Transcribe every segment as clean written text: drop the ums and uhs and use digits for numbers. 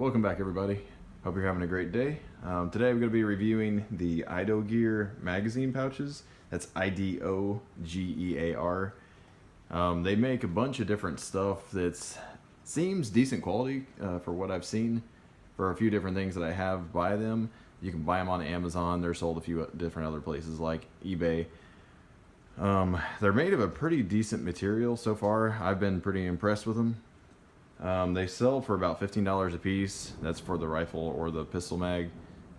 Welcome back, everybody. Hope you're having a great day. Today we're going to be reviewing the Idogear magazine pouches. That's Idogear. They make a bunch of different stuff that seems decent quality for what I've seen for a few different things that I have by them. You can buy them on Amazon. They're sold a few different other places like eBay. They're made of a pretty decent material so far. I've been pretty impressed with them. They sell for about $15 a piece. That's for the rifle or the pistol mag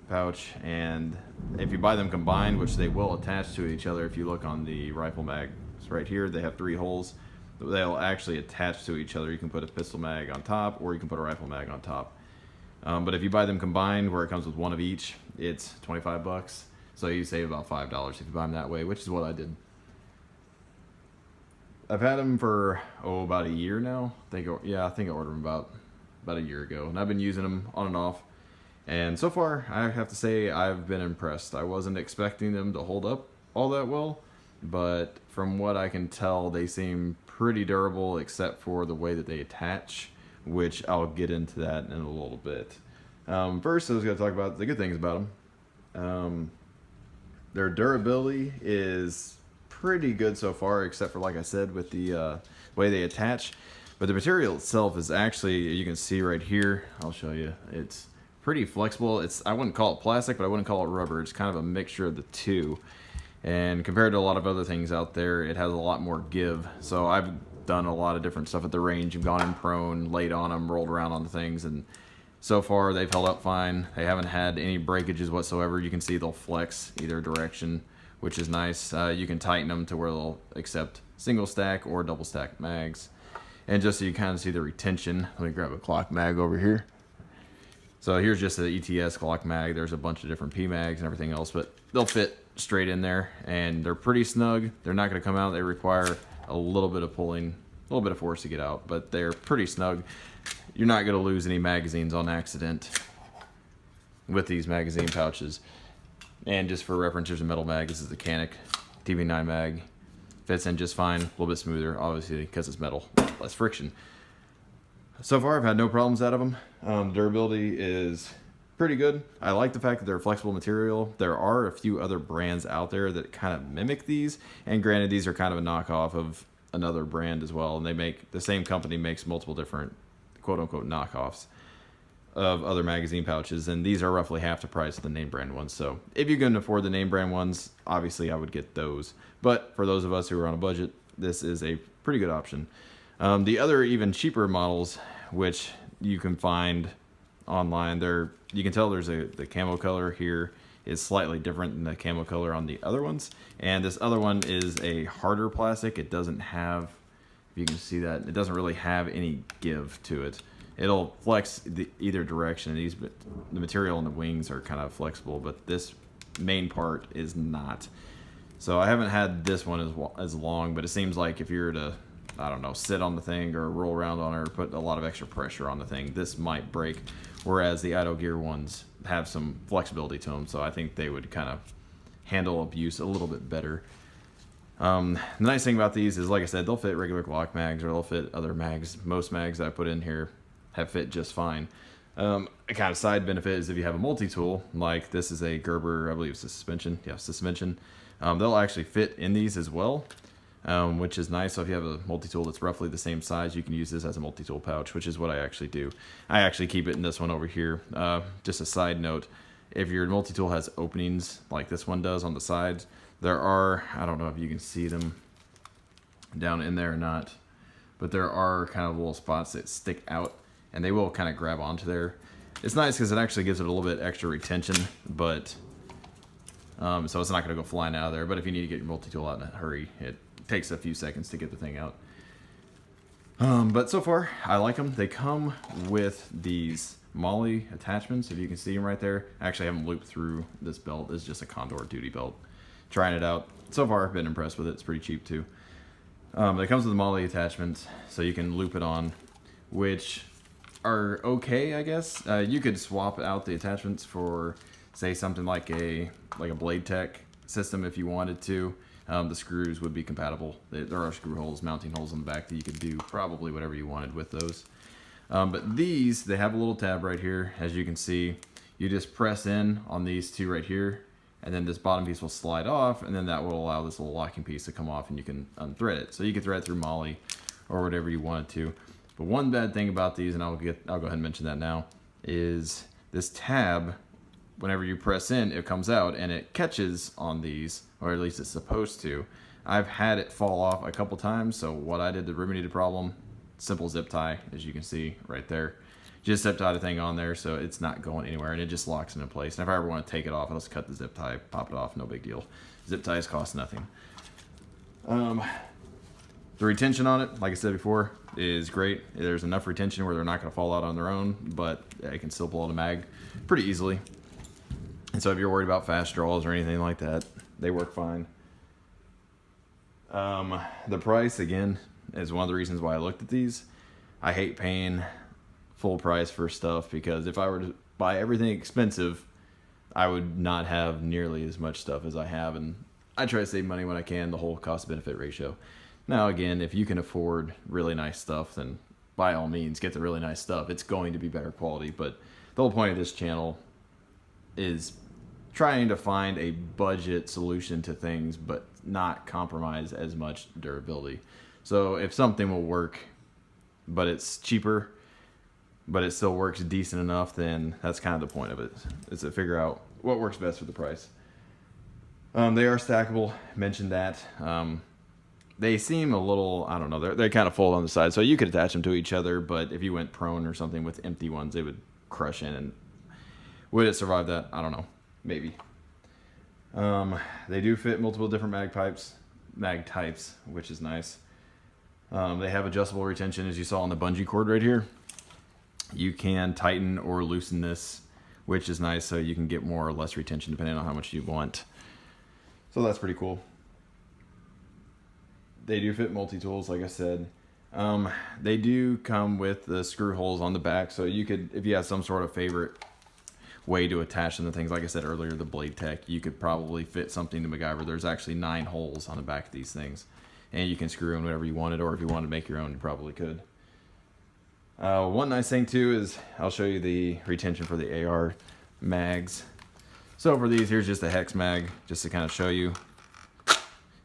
pouch. And if you buy them combined, which they will attach to each other, if you look on the rifle mag, it's right here, they have 3 holes. They'll actually attach to each other. You can put a pistol mag on top, or you can put a rifle mag on top. But if you buy them combined, where it comes with one of each, it's 25 bucks. So you save about $5 if you buy them that way, which is what I did. I've had them for about a year now. I think I ordered them about a year ago, and I've been using them on and off. And so far, I have to say I've been impressed. I wasn't expecting them to hold up all that well, but from what I can tell, they seem pretty durable, except for the way that they attach, which I'll get into that in a little bit. First, I was going to talk about the good things about them. Their durability is pretty good so far, except for, like I said, with the way they attach. But the material itself is actually, you can see right here, I'll show you, it's pretty flexible. I wouldn't call it plastic, but I wouldn't call it rubber. It's kind of a mixture of the two. And compared to a lot of other things out there, it has a lot more give. So I've done a lot of different stuff at the range. I've gone in prone, laid on them, rolled around on the things, and so far they've held up fine. They haven't had any breakages whatsoever. You can see they'll flex either direction, which is nice. You can tighten them to where they'll accept single stack or double stack mags. And just so you kind of see the retention, let me grab a clock mag over here. So here's just the ETS clock mag. There's a bunch of different P mags and everything else, but they'll fit straight in there, and they're pretty snug. They're not going to come out. They require a little bit of pulling, a little bit of force to get out, but they're pretty snug. You're not going to lose any magazines on accident with these magazine pouches. And just for reference, here's a metal mag. This is the Canic TV9 mag. Fits in just fine, a little bit smoother, obviously, because it's metal, less friction. So far, I've had no problems out of them. Durability is pretty good. I like the fact that they're a flexible material. There are a few other brands out there that kind of mimic these, and granted, these are kind of a knockoff of another brand as well, and the same company makes multiple different quote-unquote knockoffs of other magazine pouches, and these are roughly half the price of the name brand ones. So if you can afford the name brand ones, obviously I would get those. But for those of us who are on a budget, this is a pretty good option. The other even cheaper models, which you can find online, you can tell there's the camo color here is slightly different than the camo color on the other ones. And this other one is a harder plastic. It doesn't have, if you can see that, it doesn't really have any give to it. It'll flex either direction. The material in the wings are kind of flexible, but this main part is not. So I haven't had this one as long, but it seems like if you were to, I don't know, sit on the thing or roll around on it or put a lot of extra pressure on the thing, this might break. Whereas the Idogear ones have some flexibility to them, so I think they would kind of handle abuse a little bit better. The nice thing about these is, like I said, they'll fit regular Glock mags or they'll fit other mags. Most mags that I put in here have fit just fine. A kind of side benefit is if you have a multi-tool, like this is a Gerber, I believe it's a suspension. Yeah, suspension. They'll actually fit in these as well, which is nice. So if you have a multi-tool that's roughly the same size, you can use this as a multi-tool pouch, which is what I actually do. I actually keep it in this one over here. Just a side note, if your multi-tool has openings like this one does on the sides, there are, I don't know if you can see them down in there or not, but there are kind of little spots that stick out, and they will kind of grab onto there. It's nice because it actually gives it a little bit extra retention, but so it's not going to go flying out of there. But if you need to get your multi-tool out in a hurry, it takes a few seconds to get the thing out. But so far, I like them. They come with these MOLLE attachments, if you can see them right there. I actually have them looped through this belt. It's just a Condor duty belt. Trying it out. So far, I've been impressed with it. It's pretty cheap too. It comes with the MOLLE attachments, so you can loop it on, which are okay, I guess. You could swap out the attachments for, say, something like a Blade Tech system if you wanted to. The screws would be compatible. There are screw holes, mounting holes on the back that you could do probably whatever you wanted with those. But these, they have a little tab right here. As you can see, you just press in on these two right here, and then this bottom piece will slide off, and then that will allow this little locking piece to come off, and you can unthread it. So you can thread it through Molly or whatever you want to. But one bad thing about these, and I'll go ahead and mention that now, is this tab, whenever you press in, it comes out and it catches on these, or at least it's supposed to. I've had it fall off a couple times, so what I did to remedy the problem, simple zip tie, as you can see right there. Just zip tie the thing on there so it's not going anywhere, and it just locks into place. And if I ever want to take it off, I'll just cut the zip tie, pop it off, no big deal. Zip ties cost nothing. The retention on it, like I said before, is great. There's enough retention where they're not going to fall out on their own, but it can still pull out a mag pretty easily. And so if you're worried about fast draws or anything like that, they work fine. The price, again, is one of the reasons why I looked at these. I hate paying full price for stuff, because if I were to buy everything expensive, I would not have nearly as much stuff as I have, and I try to save money when I can, the whole cost-benefit ratio. Now, again, if you can afford really nice stuff, then by all means, get the really nice stuff. It's going to be better quality, but the whole point of this channel is trying to find a budget solution to things, but not compromise as much durability. So if something will work, but it's cheaper, but it still works decent enough, then that's kind of the point of it, is to figure out what works best for the price. They are stackable, mentioned that. They seem a little, I don't know, they kind of fold on the side, so you could attach them to each other, but if you went prone or something with empty ones, they would crush in, and would it survive that? I don't know, maybe. They do fit multiple different mag types, which is nice. They have adjustable retention, as you saw on the bungee cord right here. You can tighten or loosen this, which is nice, so you can get more or less retention depending on how much you want. So that's pretty cool. They do fit multi-tools, like I said. They do come with the screw holes on the back, so you could, if you have some sort of favorite way to attach them to things, like I said earlier, the Blade Tech, you could probably fit something to MacGyver. There's actually 9 holes on the back of these things, and you can screw in whatever you wanted, or if you wanted to make your own, you probably could. One nice thing too is I'll show you the retention for the AR mags. So for these, here's just a hex mag, just to kind of show you.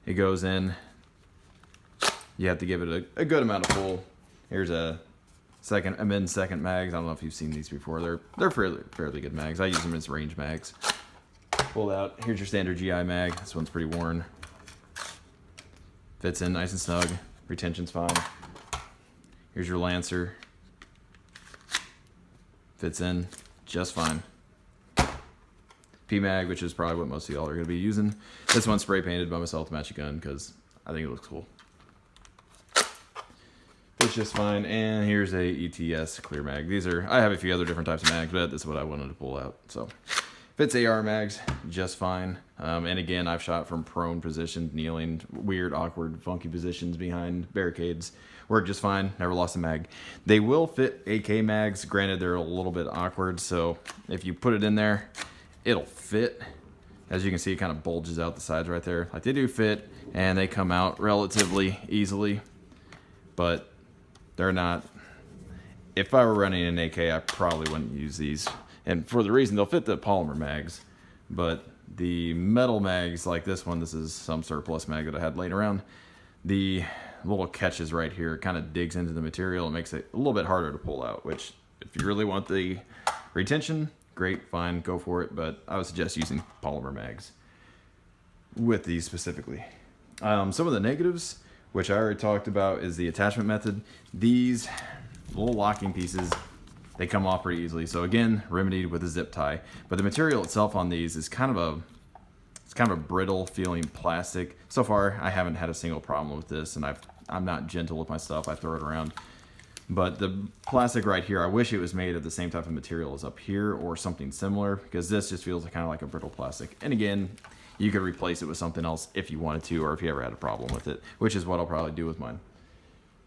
It goes in. You have to give it a good amount of pull. Here's a mid-second mags. I don't know if you've seen these before. They're fairly good mags. I use them as range mags. Pull out. Here's your standard GI mag. This one's pretty worn. Fits in nice and snug. Retention's fine. Here's your Lancer. Fits in just fine. P-mag, which is probably what most of y'all are going to be using. This one's spray painted by myself to match a gun because I think it looks cool. It's just fine. And here's a ETS clear mag. I have a few other different types of mags, but this is what I wanted to pull out. So fits AR mags just fine. And again, I've shot from prone positions, kneeling, weird, awkward, funky positions behind barricades. Work just fine. Never lost a mag. They will fit AK mags. Granted, they're a little bit awkward. So if you put it in there, it'll fit. As you can see, it kind of bulges out the sides right there. Like, they do fit, and they come out relatively easily, but they're not. If I were running an AK, I probably wouldn't use these. And for the reason, they'll fit the polymer mags, but the metal mags like this one, this is some surplus mag that I had laying around. The little catches right here, it kind of digs into the material and makes it a little bit harder to pull out, which if you really want the retention, great, fine, go for it, but I would suggest using polymer mags with these specifically. Some of the negatives, which I already talked about, is the attachment method. These little locking pieces, they come off pretty easily. So again, remedied with a zip tie, but the material itself on these is kind of a brittle feeling plastic. So far, I haven't had a single problem with this, and I'm not gentle with my stuff. I throw it around. But the plastic right here, I wish it was made of the same type of material as up here or something similar, because this just feels kind of like a brittle plastic. And again, you could replace it with something else if you wanted to, or if you ever had a problem with it, which is what I'll probably do with mine.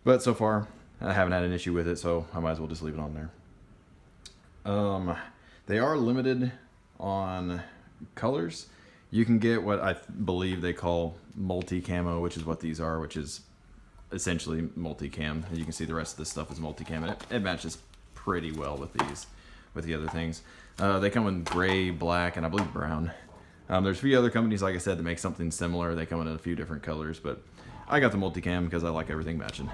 But so far, I haven't had an issue with it, so I might as well just leave it on there. They are limited on colors. You can get what I believe they call multi-camo, which is what these are, which is essentially multi-cam. You can see the rest of this stuff is multi-cam, and it matches pretty well with these, with the other things. They come in gray, black, and I believe brown. There's a few other companies, like I said, that make something similar. They come in a few different colors, but I got the multicam because I like everything matching.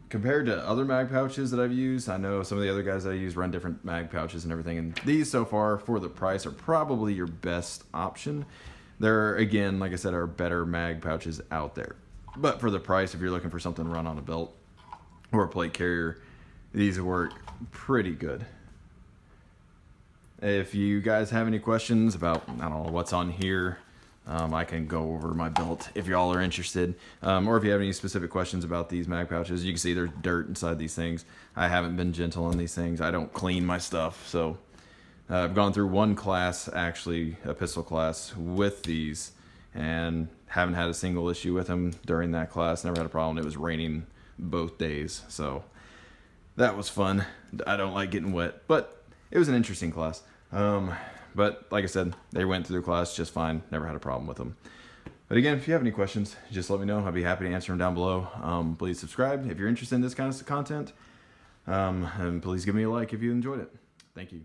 Compared to other mag pouches that I've used, I know some of the other guys that I use run different mag pouches and everything, and these so far for the price are probably your best option. There, again, like I said, are better mag pouches out there. But for the price, if you're looking for something to run on a belt or a plate carrier, these work pretty good. If you guys have any questions about, I don't know, what's on here, I can go over my belt if y'all are interested. Or if you have any specific questions about these mag pouches, you can see there's dirt inside these things. I haven't been gentle on these things. I don't clean my stuff. So I've gone through one class, actually, a pistol class, with these, and haven't had a single issue with them during that class. Never had a problem. It was raining both days. So that was fun. I don't like getting wet, but it was an interesting class. But like I said, they went through the class just fine. Never had a problem with them. But again, if you have any questions, just let me know. I'd be happy to answer them down below. Please subscribe if you're interested in this kind of content. And please give me a like if you enjoyed it. Thank you.